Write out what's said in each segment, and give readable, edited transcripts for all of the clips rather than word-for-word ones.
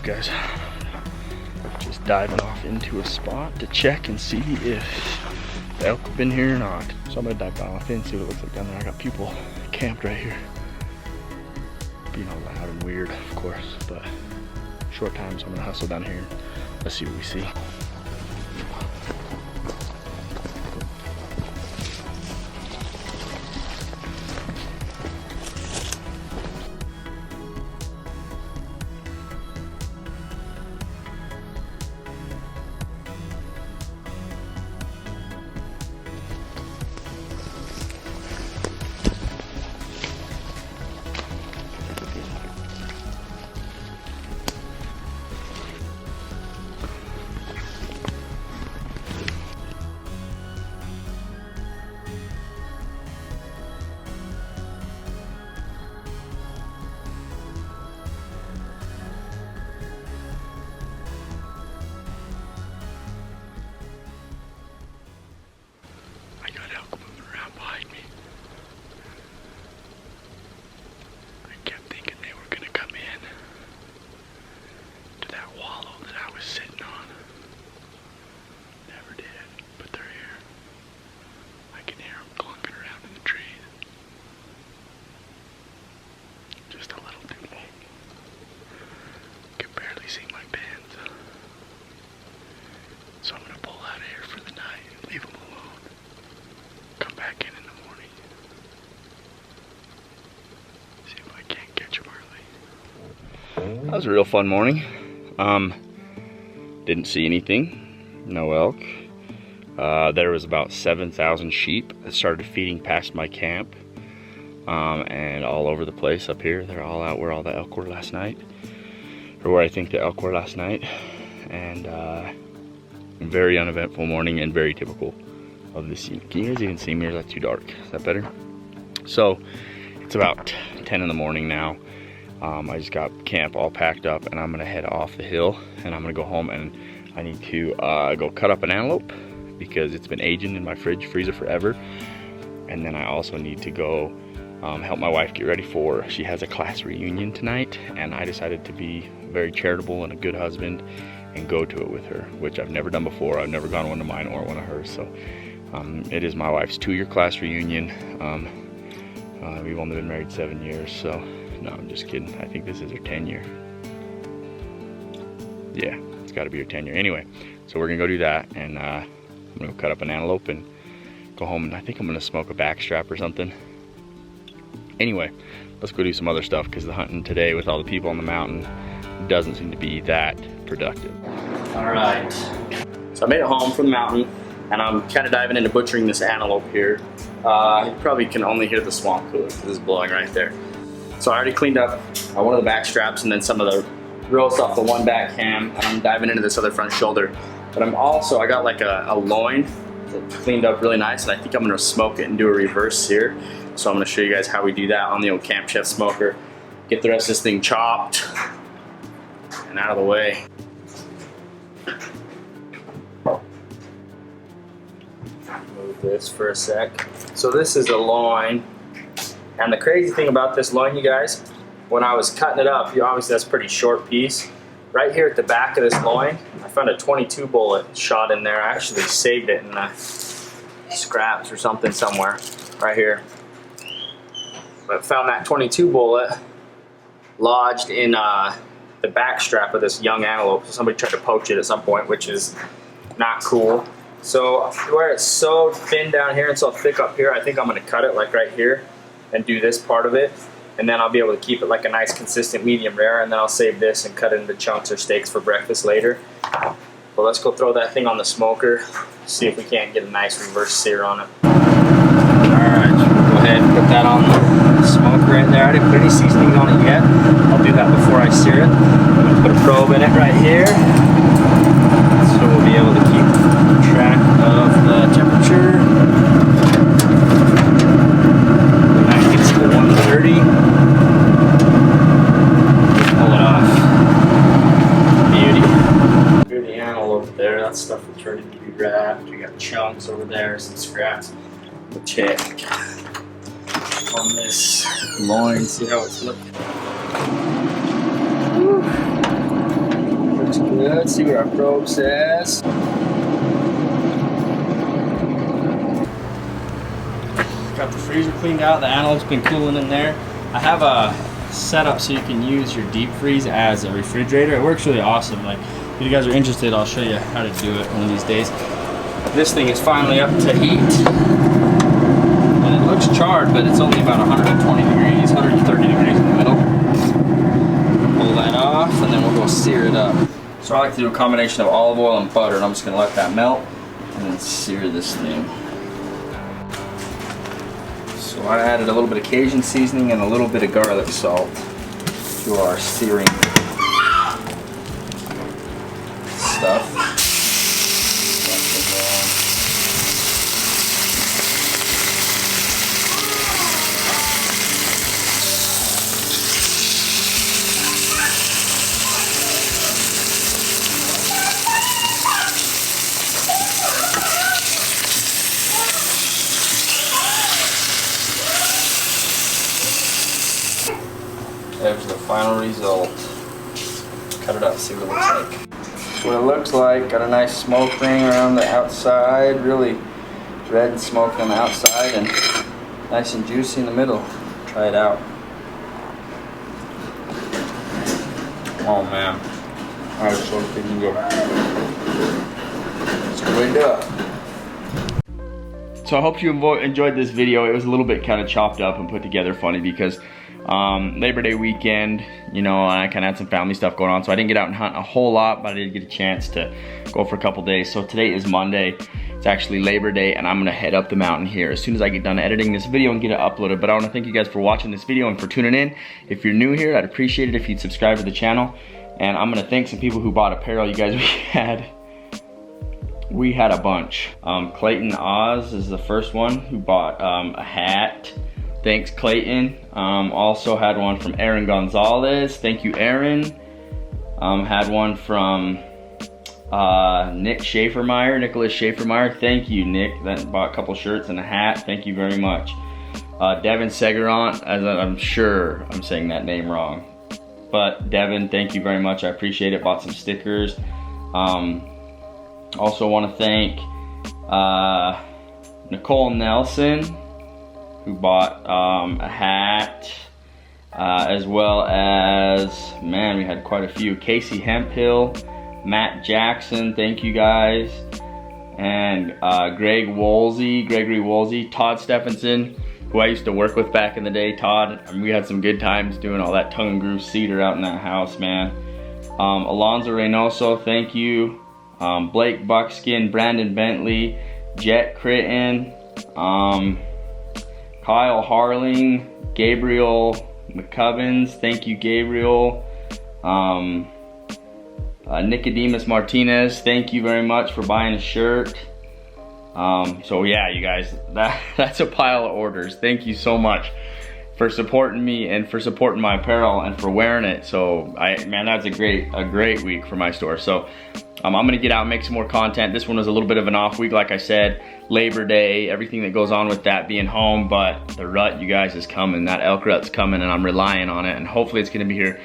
guys? Just diving off into a spot to check and see if the elk have been here or not. So I'm gonna dive off in, see what it looks like down there. I got people camped right here. Being all loud and weird, of course, but short time, so I'm gonna hustle down here and let's see what we see. So I'm gonna pull out of here for the night and leave them alone. Come back in the morning. See if I can't catch them early. That was a real fun morning. Didn't see anything. No elk. There was about 7,000 sheep that started feeding past my camp. And all over the place up here. They're all out where all the elk were last night. Or where I think the elk were last night. And very uneventful morning and very typical of this scene. Can you guys even see me, or is that too dark? Is that better? So it's about 10 in the morning now. I just got camp all packed up and I'm gonna head off the hill and I'm gonna go home, and I need to go cut up an antelope because it's been aging in my freezer forever. And then I also need to go help my wife get ready for, she has a class reunion tonight, and I decided to be very charitable and a good husband and go to it with her, which I've never done before. I've never gone to one of mine or one of hers. So it is my wife's 2-year class reunion. We've only been married 7 years, so no, I'm just kidding. I think this is her 10-year. Yeah, it's got to be her 10-year. Anyway, so we're gonna go do that, and I'm gonna go cut up an antelope and go home, and I think I'm gonna smoke a backstrap or something. Anyway, let's go do some other stuff because the hunting today with all the people on the mountain doesn't seem to be that productive. All right, so I made it home from the mountain and I'm kind of diving into butchering this antelope here. You probably can only hear the swamp cooler because it's blowing right there. So I already cleaned up one of the back straps and then some of the roast off the one back ham, and I'm diving into this other front shoulder. But I got like a loin that cleaned up really nice, and I think I'm gonna smoke it and do a reverse sear. So I'm gonna show you guys how we do that on the old Camp Chef smoker. Get the rest of this thing chopped and out of the way. Move this for a sec. So this is a loin, and the crazy thing about this loin, you guys, when I was cutting it up, obviously that's a pretty short piece. Right here at the back of this loin, I found a 22 bullet shot in there. I actually saved it in the scraps or something somewhere, right here. But I found that 22 bullet lodged in the back strap of this young antelope. So somebody tried to poach it at some point, which is not cool. So where it's so thin down here and so thick up here, I think I'm gonna cut it like right here and do this part of it. And then I'll be able to keep it like a nice consistent medium rare, and then I'll save this and cut it into chunks or steaks for breakfast later. But let's go throw that thing on the smoker, see if we can't get a nice reverse sear on it. Alright, so we'll go ahead and put that on the smoker right there. I didn't put any seasonings on it yet. I'll do that before I sear it. I'm going to put a probe in it right here, so we'll be able to keep track of the temperature. When that gets to 130, pull it off. Beauty. Here's the antelope there. That stuff is ready to be wrapped. We got chunks over there, some scraps. We'll check on this loin, see how it's looking. Woo. looks good. See what our probe says. Got the freezer cleaned out. The antelope's been cooling in there. I have a setup so you can use your deep freeze as a refrigerator. It works really awesome. Like, if you guys are interested, I'll show you how to do it one of these days. This thing is finally up to heat. And it looks charred, but it's only about 120 degrees, 130 degrees in the middle. Pull that off, and then we'll go sear it up. So I like to do a combination of olive oil and butter, and I'm just gonna let that melt and then sear this thing. So I added a little bit of Cajun seasoning and a little bit of garlic salt to our searing stuff. There's the final result. Cut it up, see what it looks like. That's what it looks like. Got a nice smoke ring around the outside, really red smoke on the outside, and nice and juicy in the middle. Try it out. Oh man, that is so freaking good. That's the way to do it. So I hope you enjoyed this video. It was a little bit kind of chopped up and put together funny because Labor Day weekend, you know, I kind of had some family stuff going on, so I didn't get out and hunt a whole lot, but I did get a chance to go for a couple days. So today is Monday. It's actually Labor Day, and I'm gonna head up the mountain here as soon as I get done editing this video and get it uploaded. But I wanna thank you guys for watching this video and for tuning in. If you're new here, I'd appreciate it if you'd subscribe to the channel. And I'm gonna thank some people who bought apparel. You guys, we had a bunch. Clayton Oz is the first one who bought a hat. Thanks, Clayton. Also had one from Aaron Gonzalez. Thank you, Aaron. Had one from Nicholas Schaefermeyer. Thank you, Nick. That bought a couple shirts and a hat. Thank you very much. Devin Segarant, as I'm sure I'm saying that name wrong, but Devin, thank you very much. I appreciate it. Bought some stickers. Also want to thank Nicole Nelson, who bought a hat, as well as, man, we had quite a few. Casey Hemphill, Matt Jackson, thank you guys. And Gregory Woolsey, Todd Stephenson, who I used to work with back in the day. Todd, I mean, we had some good times doing all that tongue and groove cedar out in that house, man. Alonzo Reynoso, thank you. Blake Buckskin, Brandon Bentley, Jet Critton, Kyle Harling, Gabriel McCubbins, thank you, Gabriel. Nicodemus Martinez, thank you very much for buying a shirt. So yeah, you guys, that's a pile of orders. Thank you so much for supporting me and for supporting my apparel and for wearing it. So man, that's a great week for my store. So I'm gonna get out and make some more content. This one was a little bit of an off week, like I said, Labor Day, everything that goes on with that being home, but the rut, you guys, is coming. That elk rut's coming, and I'm relying on it, and hopefully it's gonna be here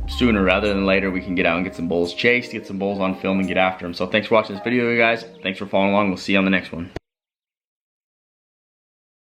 sooner rather than later. We can get out and get some bulls chased, get some bulls on film, and get after them. So thanks for watching this video, you guys. Thanks for following along. We'll see you on the next one.